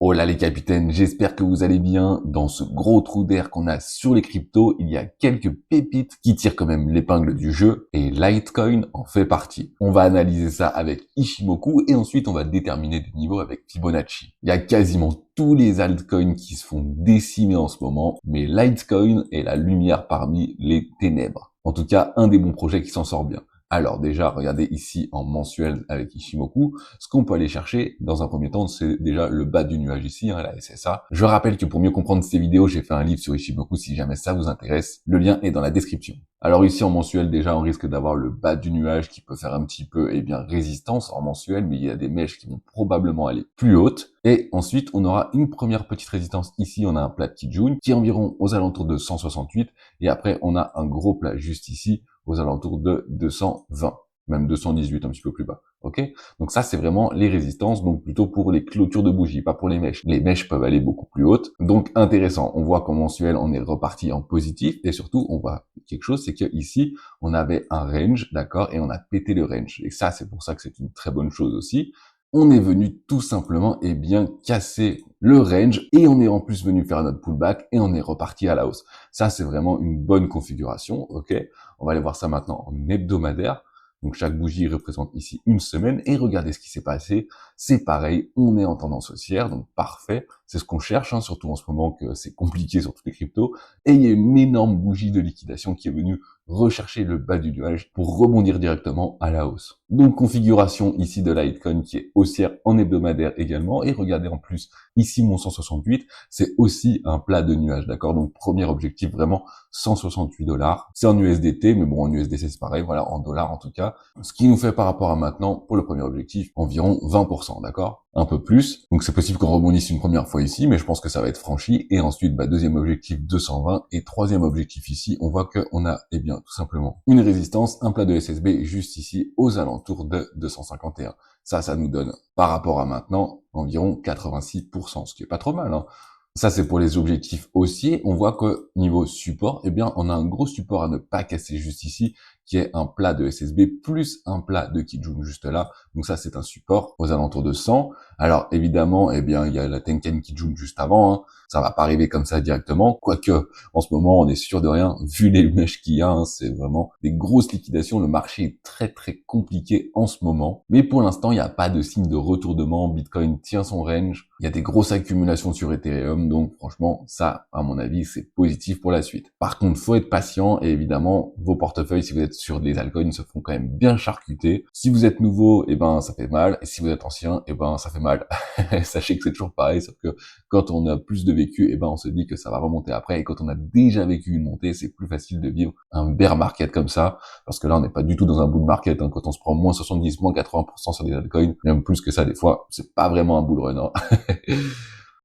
Oh là les capitaines, j'espère que vous allez bien. Dans ce gros trou d'air qu'on a sur les cryptos, il y a quelques pépites qui tirent quand même l'épingle du jeu et Litecoin en fait partie. On va analyser ça avec Ishimoku et ensuite on va déterminer des niveaux avec Fibonacci. Il y a quasiment tous les altcoins qui se font décimer en ce moment, mais Litecoin est la lumière parmi les ténèbres. En tout cas, un des bons projets qui s'en sort bien. Alors déjà, regardez ici en mensuel avec Ishimoku, ce qu'on peut aller chercher dans un premier temps, c'est déjà le bas du nuage ici, la SSA. Je rappelle que pour mieux comprendre ces vidéos, j'ai fait un livre sur Ishimoku si jamais ça vous intéresse. Le lien est dans la description. Alors ici en mensuel, déjà on risque d'avoir le bas du nuage qui peut faire un petit peu résistance en mensuel, mais il y a des mèches qui vont probablement aller plus hautes. Et ensuite, on aura une première petite résistance ici, on a un plat de Kijun qui est environ aux alentours de 168, et après on a un gros plat juste ici, aux alentours de 220, même 218 un petit peu plus bas, ok? Donc ça, c'est vraiment les résistances, donc plutôt pour les clôtures de bougies, pas pour les mèches. Les mèches peuvent aller beaucoup plus hautes, donc intéressant. On voit qu'en mensuel, on est reparti en positif, et surtout, on voit quelque chose, c'est que ici, on avait un range, d'accord, et on a pété le range. Et ça, c'est pour ça que c'est une très bonne chose aussi. On est venu tout simplement casser le range et on est en plus venu faire notre pullback et on est reparti à la hausse. Ça, c'est vraiment une bonne configuration, ok? On va aller voir ça maintenant en hebdomadaire. Donc chaque bougie représente ici une semaine et regardez ce qui s'est passé. C'est pareil, on est en tendance haussière, donc parfait. C'est ce qu'on cherche, surtout en ce moment que c'est compliqué sur toutes les cryptos. Et il y a une énorme bougie de liquidation qui est venue rechercher le bas du nuage pour rebondir directement à la hausse. Donc configuration ici de Litecoin qui est haussière en hebdomadaire également. Et regardez en plus, ici mon 168, c'est aussi un plat de nuage, d'accord? Donc premier objectif vraiment 168 $. C'est en USDT, mais bon en USDC c'est pareil, voilà, en dollars en tout cas. Ce qui nous fait par rapport à maintenant, pour le premier objectif, environ 20%, d'accord? Un peu plus. Donc c'est possible qu'on rebondisse une première fois ici, mais je pense que ça va être franchi. Et ensuite, deuxième objectif 220 et troisième objectif ici, on voit qu'on a, tout simplement une résistance, un plat de SSB juste ici aux alentours de 251. Ça nous donne, par rapport à maintenant, environ 86%, ce qui est pas trop mal, Ça, c'est pour les objectifs haussiers. On voit que niveau support, on a un gros support à ne pas casser juste ici, qui est un plat de SSB plus un plat de Kijun juste là. Donc ça, c'est un support aux alentours de 100. Alors évidemment, il y a la Tenkan Kijun juste avant. Ça va pas arriver comme ça directement. Quoique, en ce moment, on est sûr de rien. Vu les mèches qu'il y a, c'est vraiment des grosses liquidations. Le marché est très très compliqué en ce moment. Mais pour l'instant, il n'y a pas de signe de retournement. Bitcoin tient son range. Il y a des grosses accumulations sur Ethereum. Donc franchement, ça, à mon avis, c'est positif pour la suite. Par contre, faut être patient et évidemment, vos portefeuilles, si vous êtes sur des altcoins, se font quand même bien charcuter. Si vous êtes nouveau, ça fait mal. Et si vous êtes ancien, ça fait mal. Sachez que c'est toujours pareil, sauf que quand on a plus de vécu, on se dit que ça va remonter après. Et quand on a déjà vécu une montée, c'est plus facile de vivre un bear market comme ça. Parce que là, on n'est pas du tout dans un bull market. Quand on se prend moins 70, moins 80% sur des altcoins, même plus que ça des fois, c'est pas vraiment un bull run.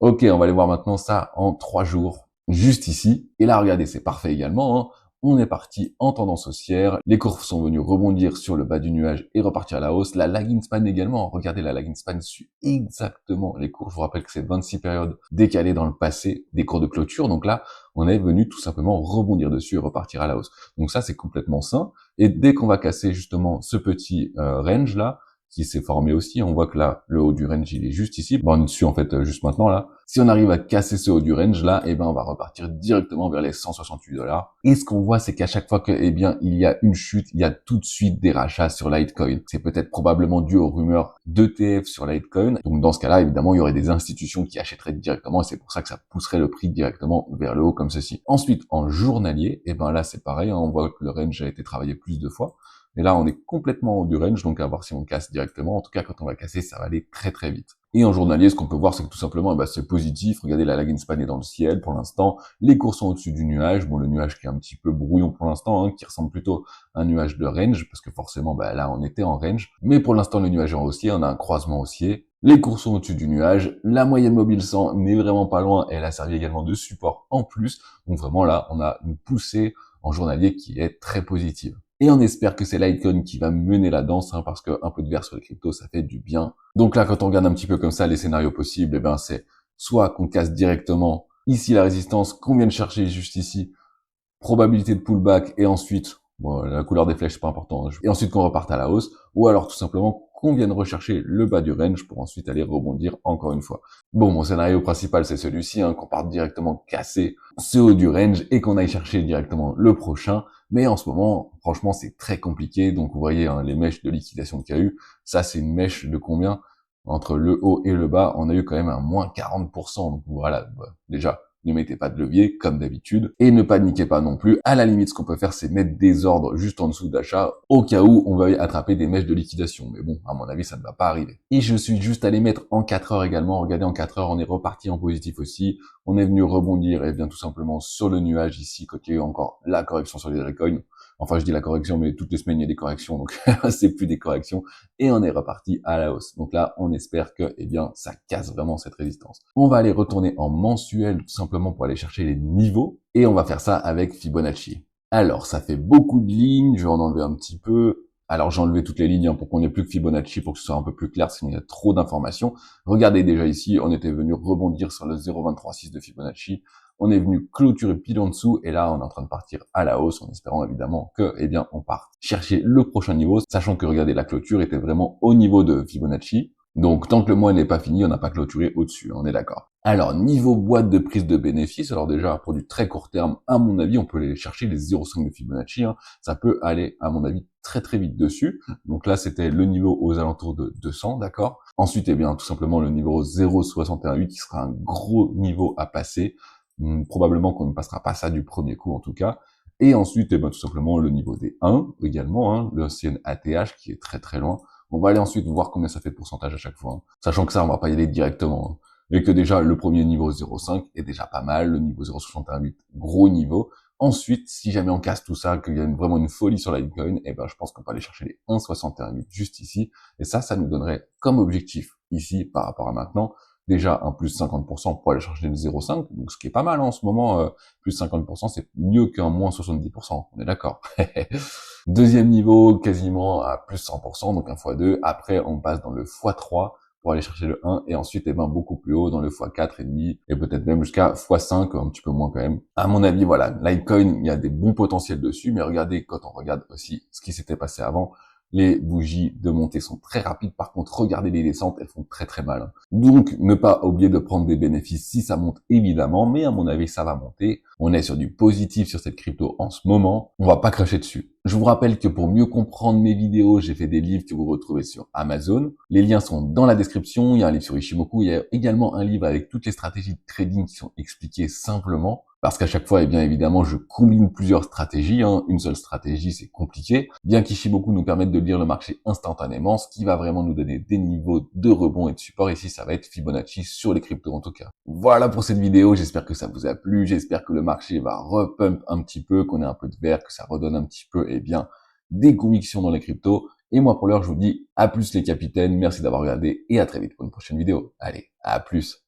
Ok, on va aller voir maintenant ça en 3 jours, juste ici. Et là, regardez, c'est parfait également. On est parti en tendance haussière. Les courbes sont venues rebondir sur le bas du nuage et repartir à la hausse. La lagging span également. Regardez, la lagging span suit exactement les cours. Je vous rappelle que c'est 26 périodes décalées dans le passé des cours de clôture. Donc là, on est venu tout simplement rebondir dessus et repartir à la hausse. Donc ça, c'est complètement sain. Et dès qu'on va casser justement ce petit range là, qui s'est formé aussi. On voit que là, le haut du range, il est juste ici. On est dessus, en fait, juste maintenant, là. Si on arrive à casser ce haut du range, là, on va repartir directement vers les 168 $. Et ce qu'on voit, c'est qu'à chaque fois que, il y a une chute, il y a tout de suite des rachats sur Litecoin. C'est peut-être probablement dû aux rumeurs d'ETF sur Litecoin. Donc, dans ce cas-là, évidemment, il y aurait des institutions qui achèteraient directement et c'est pour ça que ça pousserait le prix directement vers le haut comme ceci. Ensuite, en journalier, là, c'est pareil. On voit que le range a été travaillé plus de fois. Et là, on est complètement au haut du range, donc à voir si on casse directement. En tout cas, quand on va casser, ça va aller très très vite. Et en journalier, ce qu'on peut voir, c'est que tout simplement, c'est positif. Regardez, la lagging span est dans le ciel pour l'instant. Les cours sont au-dessus du nuage. Bon, le nuage qui est un petit peu brouillon pour l'instant, qui ressemble plutôt à un nuage de range, parce que forcément, là, on était en range. Mais pour l'instant, le nuage est en haussier. On a un croisement haussier. Les cours sont au-dessus du nuage. La moyenne mobile 100 n'est vraiment pas loin. Elle a servi également de support en plus. Donc vraiment, là, on a une poussée en journalier qui est très positive. Et on espère que c'est Litecoin qui va mener la danse, parce que un peu de vert sur les cryptos, ça fait du bien. Donc là, quand on regarde un petit peu comme ça les scénarios possibles, c'est soit qu'on casse directement ici la résistance qu'on vient de chercher juste ici, probabilité de pullback, et ensuite, la couleur des flèches c'est pas important, et ensuite qu'on reparte à la hausse, ou alors tout simplement qu'on vienne rechercher le bas du range pour ensuite aller rebondir encore une fois. Bon, mon scénario principal c'est celui-ci, qu'on parte directement casser ce haut du range et qu'on aille chercher directement le prochain. Mais en ce moment, franchement, c'est très compliqué. Donc vous voyez, les mèches de liquidation qu'il y a eu, ça c'est une mèche de combien? Entre le haut et le bas, on a eu quand même un moins 40%. Donc voilà, déjà, ne mettez pas de levier, comme d'habitude, et ne paniquez pas non plus. À la limite, ce qu'on peut faire, c'est mettre des ordres juste en dessous d'achat, au cas où on va attraper des mèches de liquidation. Mais bon, à mon avis, ça ne va pas arriver. Et je suis juste allé mettre en 4 heures également. Regardez, en 4 heures, on est reparti en positif aussi. On est venu rebondir, et bien tout simplement sur le nuage ici, quand il y a eu encore la correction sur les altcoins. Enfin, je dis la correction, mais toutes les semaines, il y a des corrections, donc c'est plus des corrections. Et on est reparti à la hausse. Donc là, on espère que, ça casse vraiment cette résistance. On va aller retourner en mensuel, tout simplement pour aller chercher les niveaux. Et on va faire ça avec Fibonacci. Alors, ça fait beaucoup de lignes. Je vais en enlever un petit peu. Alors, j'ai enlevé toutes les lignes pour qu'on n'ait plus que Fibonacci, pour que ce soit un peu plus clair, sinon il y a trop d'informations. Regardez déjà ici, on était venu rebondir sur le 0,236 de Fibonacci. On est venu clôturer pile en dessous et là on est en train de partir à la hausse en espérant évidemment que on parte chercher le prochain niveau, sachant que regardez, la clôture était vraiment au niveau de Fibonacci. Donc tant que le mois n'est pas fini, on n'a pas clôturé au-dessus, on est d'accord. Alors niveau boîte de prise de bénéfices, alors déjà pour du très court terme, à mon avis, on peut aller chercher les 0,5 de Fibonacci, ça peut aller à mon avis très vite dessus. Donc là c'était le niveau aux alentours de 200, d'accord. Ensuite tout simplement le niveau 0,618 qui sera un gros niveau à passer. Probablement qu'on ne passera pas ça du premier coup en tout cas. Et ensuite, tout simplement le niveau des 1 également, l'ancienne ATH qui est très loin. On va aller ensuite voir combien ça fait de pourcentage à chaque fois, sachant que ça, on va pas y aller directement. Et que déjà, le premier niveau 0,5 est déjà pas mal, le niveau 0,618, gros niveau. Ensuite, si jamais on casse tout ça, qu'il y a vraiment une folie sur la Litecoin, je pense qu'on peut aller chercher les 1,618 juste ici. Et ça nous donnerait comme objectif ici, par rapport à maintenant, déjà un plus 50% pour aller chercher le 0,5, donc ce qui est pas mal en ce moment, plus 50%, c'est mieux qu'un moins 70%, on est d'accord. Deuxième niveau, quasiment à plus 100%, donc un x2, après on passe dans le x3 pour aller chercher le 1, et ensuite beaucoup plus haut dans le x4 et demi, et peut-être même jusqu'à x5, un petit peu moins quand même. À mon avis, voilà, Litecoin, il y a des bons potentiels dessus, mais regardez, quand on regarde aussi ce qui s'était passé avant, les bougies de montée sont très rapides. Par contre, regardez les descentes, elles font très mal. Donc, ne pas oublier de prendre des bénéfices si ça monte, évidemment. Mais à mon avis, ça va monter. On est sur du positif sur cette crypto en ce moment. On va pas cracher dessus. Je vous rappelle que pour mieux comprendre mes vidéos, j'ai fait des livres que vous retrouvez sur Amazon. Les liens sont dans la description. Il y a un livre sur Ishimoku. Il y a également un livre avec toutes les stratégies de trading qui sont expliquées simplement. Parce qu'à chaque fois, évidemment, je combine plusieurs stratégies. Une seule stratégie, c'est compliqué. Bien qu'Ishimoku nous permette de lire le marché instantanément, ce qui va vraiment nous donner des niveaux de rebond et de support. Ici, ça va être Fibonacci sur les cryptos en tout cas. Voilà pour cette vidéo. J'espère que ça vous a plu. J'espère que le marché va repump un petit peu, qu'on ait un peu de vert, que ça redonne un petit peu, des convictions dans les cryptos. Et moi, pour l'heure, je vous dis à plus les capitaines. Merci d'avoir regardé et à très vite pour une prochaine vidéo. Allez, à plus.